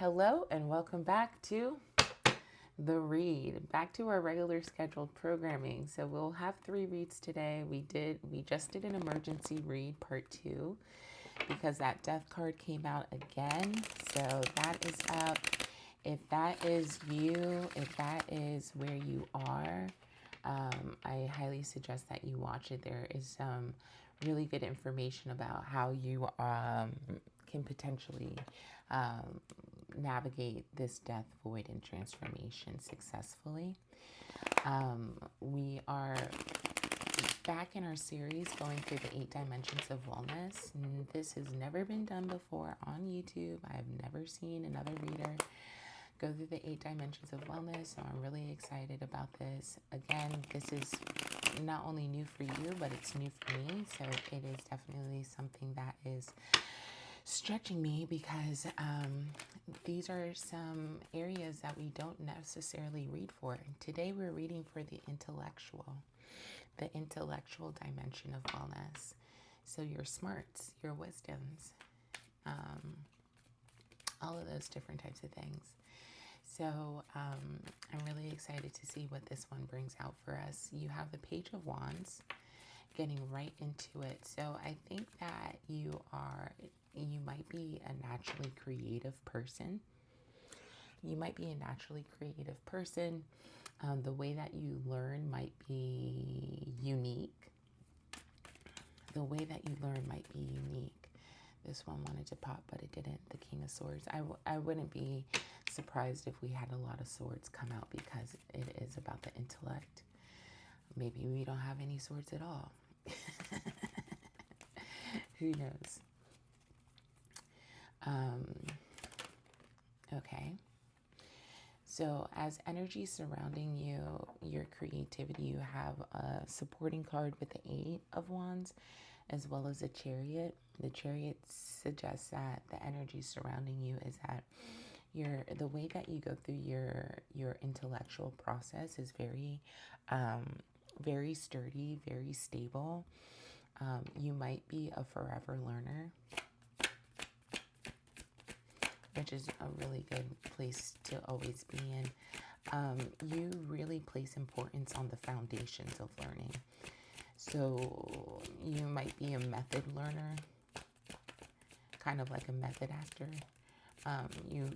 Hello and welcome back to the read, back to our regular scheduled programming. So we'll have 3 reads today. We just did an emergency read part 2 because that death card came out again. So that is up. If that is you, if that is where you are, I highly suggest that you watch it. There is some really good information about how you can potentially navigate this death, void, and transformation successfully. We are back in our series going through the 8 dimensions of wellness. This has never been done before on YouTube. I have never seen another reader go through the 8 dimensions of wellness, so I'm really excited about this. Again, this is not only new for you, but it's new for me, so it is definitely something that is stretching me because these are some areas that we don't necessarily read for. Today we're reading for the intellectual dimension of wellness. So your smarts, your wisdoms, all of those different types of things. So I'm really excited to see what this one brings out for us. You have the Page of Wands, getting right into it. So I think that you might be a naturally creative person. You might be a naturally creative person. The way that you learn might be unique. This one wanted to pop, but it didn't. The King of Swords. I wouldn't be surprised if we had a lot of swords come out because it is about the intellect. Maybe we don't have any swords at all. Who knows? Okay. So as energy surrounding you, your creativity, you have a supporting card with the 8 of Wands, as well as a Chariot. The Chariot suggests that the energy surrounding you is that the way that you go through your intellectual process is very, very sturdy, very stable. You might be a forever learner, which is a really good place to always be in. You really place importance on the foundations of learning. So you might be a method learner, kind of like a method actor. You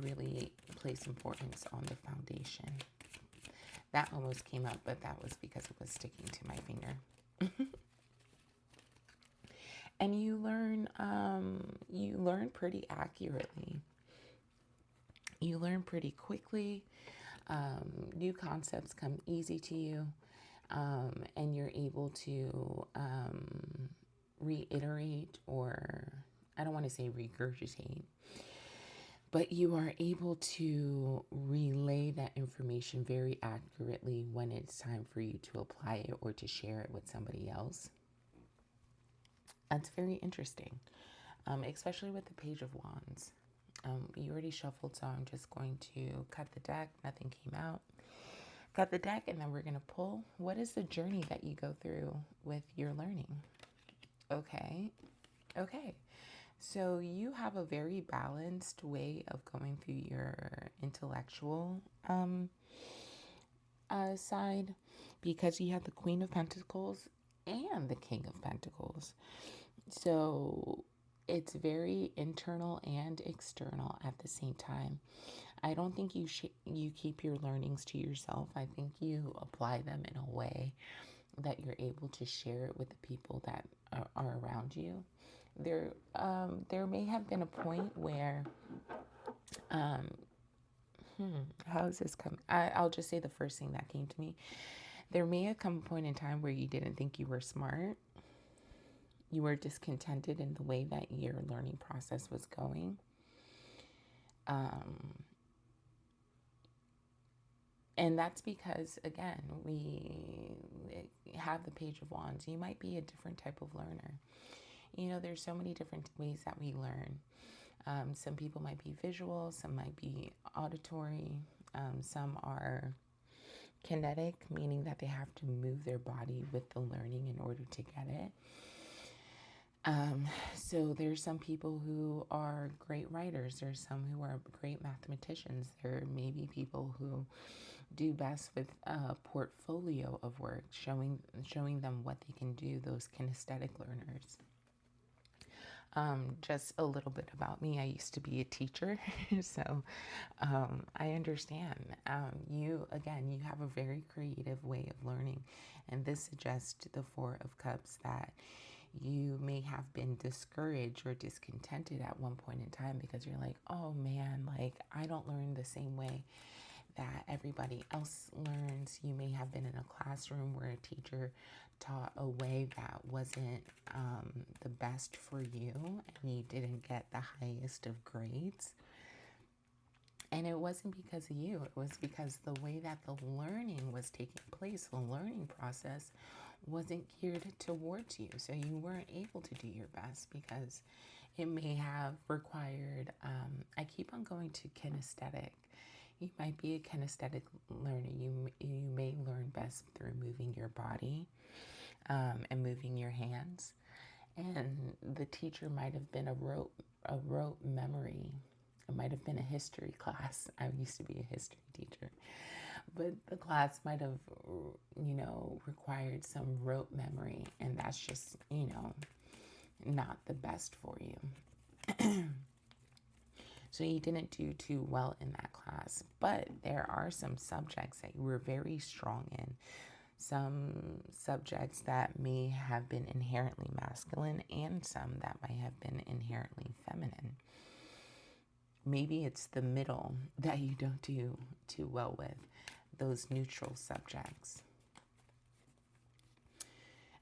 really place importance on the foundation. That almost came up, but that was because it was sticking to my finger. And you learn pretty accurately. You learn pretty quickly. New concepts come easy to you, and you're able to reiterate, or I don't want to say regurgitate, but you are able to relay that information very accurately when it's time for you to apply it or to share it with somebody else. That's very interesting, especially with the Page of Wands. You already shuffled, so I'm just going to cut the deck. Nothing came out. Cut the deck, and then we're going to pull. What is the journey that you go through with your learning? Okay. So you have a very balanced way of going through your intellectual side, because you have the Queen of Pentacles and the King of Pentacles. So it's very internal and external at the same time. I don't think you keep your learnings to yourself. I think you apply them in a way that you're able to share it with the people that are around you. There may have been a point where, how is this coming? I'll just say the first thing that came to me. There may have come a point in time where you didn't think you were smart. You were discontented in the way that your learning process was going. And that's because, again, we have the Page of Wands. You might be a different type of learner. You know, there's so many different ways that we learn. Some people might be visual, some might be auditory, some are kinetic, meaning that they have to move their body with the learning in order to get it. So there's some people who are great writers. There's some who are great mathematicians. There may be people who do best with a portfolio of work, showing them what they can do. Those kinesthetic learners. Just a little bit about me. I used to be a teacher, so I understand. You have a very creative way of learning, and this suggests to the Four of Cups that you may have been discouraged or discontented at one point in time because you're like, oh man, like I don't learn the same way that everybody else learns. You may have been in a classroom where a teacher taught a way that wasn't the best for you and you didn't get the highest of grades. And it wasn't because of you, it was because the way that the learning was taking place, the learning process wasn't geared towards you. So you weren't able to do your best because it may have required, I keep on going to kinesthetic. You might be a kinesthetic learner. You may learn best through moving your body and moving your hands. And the teacher might have been a rote memory. It might have been a history class. I used to be a history teacher. But the class might have, required some rote memory. And that's just, not the best for you. So you didn't do too well in that class. But there are some subjects that you were very strong in. Some subjects that may have been inherently masculine and some that might have been inherently feminine. Maybe it's the middle that you don't do too well with, those neutral subjects.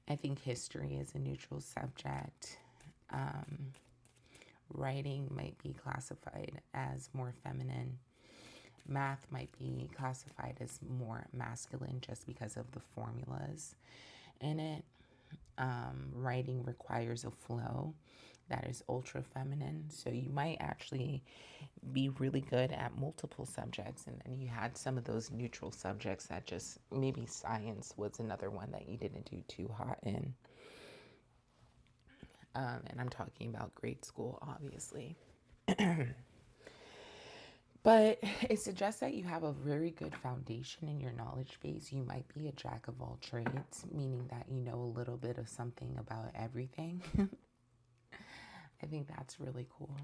I think history is a neutral subject. Writing might be classified as more feminine. Math might be classified as more masculine just because of the formulas in it. Writing requires a flow that is ultra feminine. So you might actually be really good at multiple subjects. And then you had some of those neutral subjects that just, maybe science was another one that you didn't do too hot in. And I'm talking about grade school, obviously. But it suggests that you have a very good foundation in your knowledge base. You might be a jack of all trades, meaning that you know a little bit of something about everything. I think that's really cool.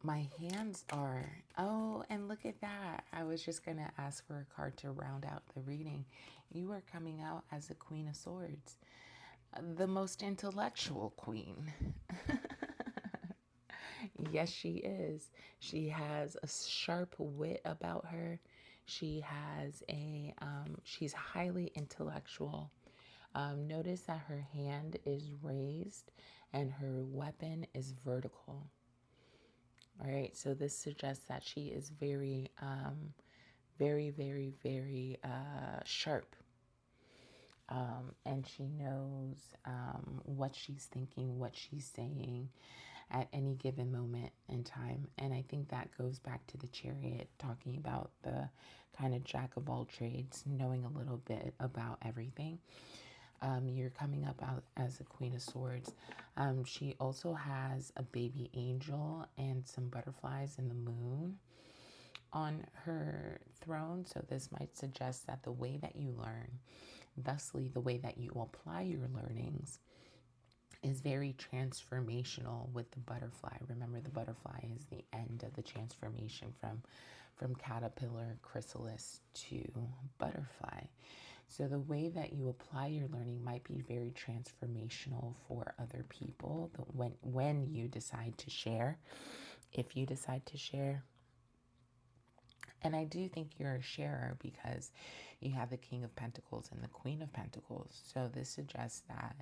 My hands are, oh, and look at that. I was just going to ask for a card to round out the reading. You are coming out as the Queen of Swords, the most intellectual queen. Yes, she is. She has a sharp wit about her. She has she's highly intellectual. Notice that her hand is raised and her weapon is vertical. All right, so this suggests that she is very, very, very, very sharp. And she knows what she's thinking, what she's saying at any given moment in time. And I think that goes back to the Chariot, talking about the kind of jack of all trades, knowing a little bit about everything. You're coming up out as a Queen of Swords. She also has a baby angel and some butterflies in the moon on her throne. So this might suggest that the way that you learn, thusly the way that you apply your learnings, is very transformational with the butterfly. Remember, the butterfly is the end of the transformation from caterpillar, chrysalis to butterfly. So the way that you apply your learning might be very transformational for other people when you decide to share, if you decide to share. And I do think you're a sharer because you have the King of Pentacles and the Queen of Pentacles. So this suggests that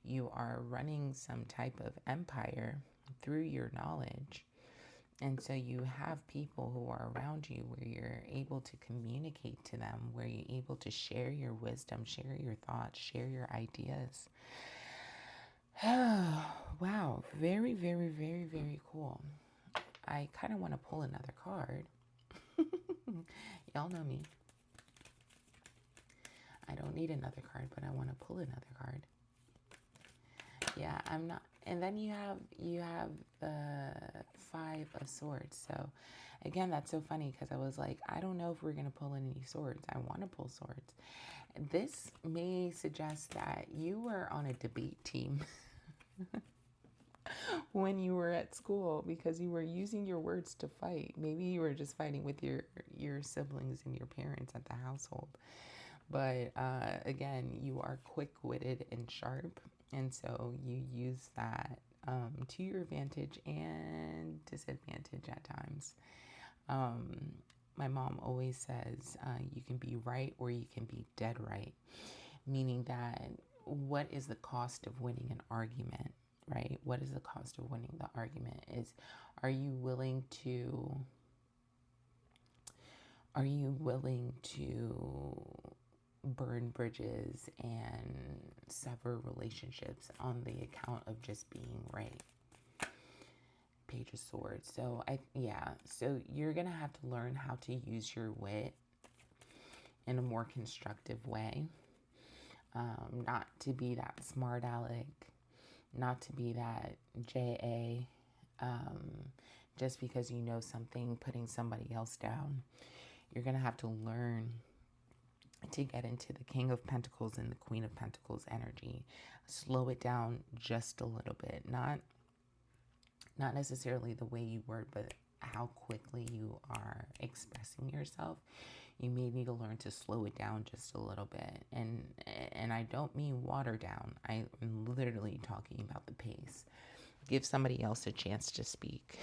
you are running some type of empire through your knowledge. And so you have people who are around you where you're able to communicate to them, where you're able to share your wisdom, share your thoughts, share your ideas. Wow. Very, very, very, very cool. I kind of want to pull another card. Y'all know me. I don't need another card, but I want to pull another card. Yeah, I'm not. And then you have the Five of Swords. So again, that's so funny because I was like, I don't know if we're going to pull any swords. I want to pull swords. This may suggest that you were on a debate team when you were at school because you were using your words to fight. Maybe you were just fighting with your siblings and your parents at the household. But again, you are quick-witted and sharp, and so you use that to your advantage and disadvantage at times. My mom always says you can be right or you can be dead right, meaning that what is the cost of winning an argument, right? What is the cost of winning the argument? Are you willing to burn bridges and sever relationships on the account of just being right? Page of Swords. So so you're gonna have to learn how to use your wit in a more constructive way. Not to be that smart aleck, not to be that JA, just because you know something, putting somebody else down. You're gonna have to learn to get into the King of Pentacles and the Queen of Pentacles energy. Slow it down just a little bit. Not necessarily the way you word, but how quickly you are expressing yourself. You may need to learn to slow it down just a little bit. And I don't mean water down. I'm literally talking about the pace. Give somebody else a chance to speak.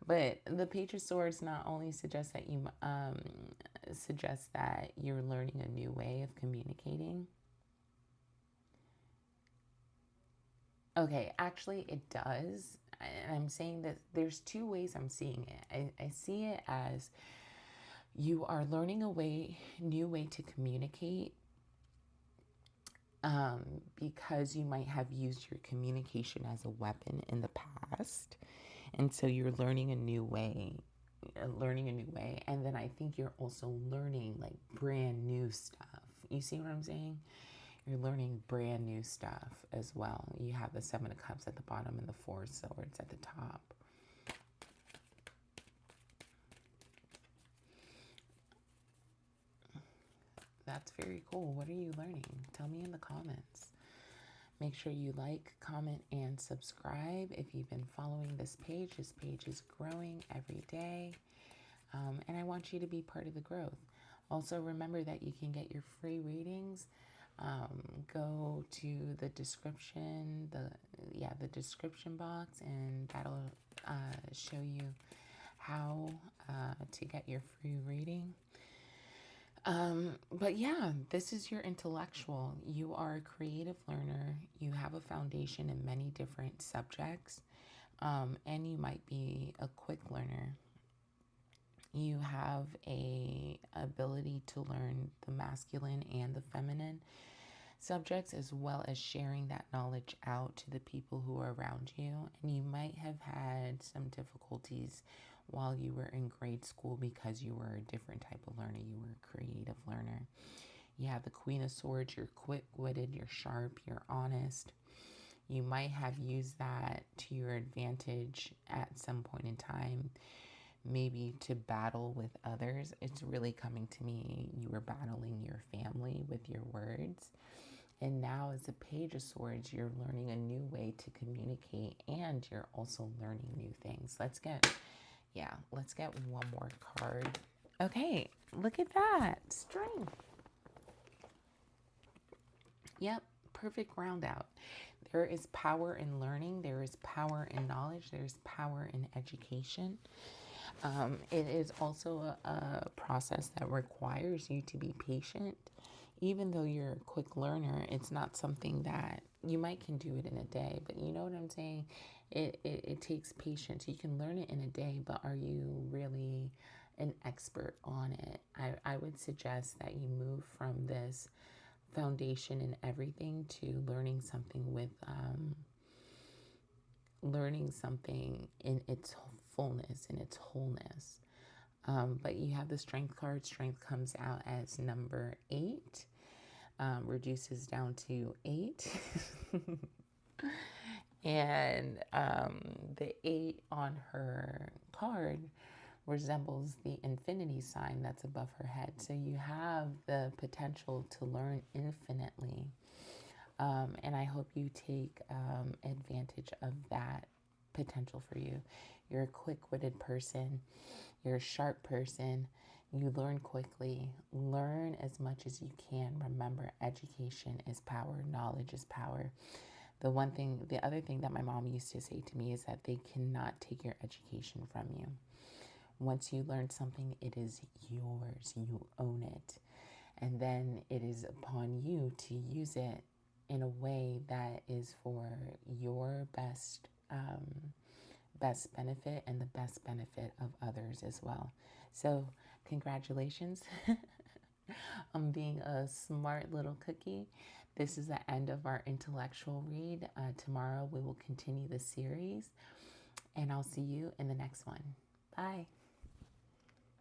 But the Page of Swords not only suggests that you're learning a new way of communicating. Okay, actually it does. And I'm saying that there's two ways I'm seeing it. I see it as you are learning new way to communicate, because you might have used your communication as a weapon in the past. And so you're learning a new way. And then I think you're also learning like brand new stuff. You see what I'm saying? You're learning brand new stuff as well. You have the Seven of Cups at the bottom and the Four of Swords at the top. That's very cool. What are you learning? Tell me in the comments. Make sure you like, comment, and subscribe if you've been following this page. This page is growing every day, and I want you to be part of the growth. Also, remember that you can get your free readings. Go to the description, the description box, and that'll show you how to get your free reading. But yeah, this is your intellectual. You are a creative learner. You have a foundation in many different subjects, and you might be a quick learner. You have a ability to learn the masculine and the feminine subjects, as well as sharing that knowledge out to the people who are around you. And you might have had some difficulties while you were in grade school because you were a different type of learner. You were a creative learner. You have the Queen of Swords. You're quick-witted, you're sharp, you're honest. You might have used that to your advantage at some point in time, maybe to battle with others. It's really coming to me, you were battling your family with your words. And now as a Page of Swords, you're learning a new way to communicate, and you're also learning new things. Let's get one more card. Okay, look at that. Strength. Yep, perfect round out. There is power in learning. There is power in knowledge. There's power in education. It is also a process that requires you to be patient. Even though you're a quick learner, it's not something that you can do it in a day, but you know what I'm saying? It takes patience. You can learn it in a day, but are you really an expert on it? I would suggest that you move from this foundation in everything to learning something in its fullness, in its wholeness. But you have the Strength card. Strength comes out as number 8, reduces down to 8. And the 8 on her card resembles the infinity sign that's above her head. So you have the potential to learn infinitely. And I hope you take advantage of that potential for you. You're a quick-witted person. You're a sharp person. You learn quickly. Learn as much as you can. Remember, education is power. Knowledge is power. The other thing that my mom used to say to me is that they cannot take your education from you. Once you learn something, it is yours. You own it. And then it is upon you to use it in a way that is for your best benefit and the best benefit of others as well. So congratulations on being a smart little cookie. This is the end of our intellectual read. Tomorrow we will continue the series, and I'll see you in the next one. Bye.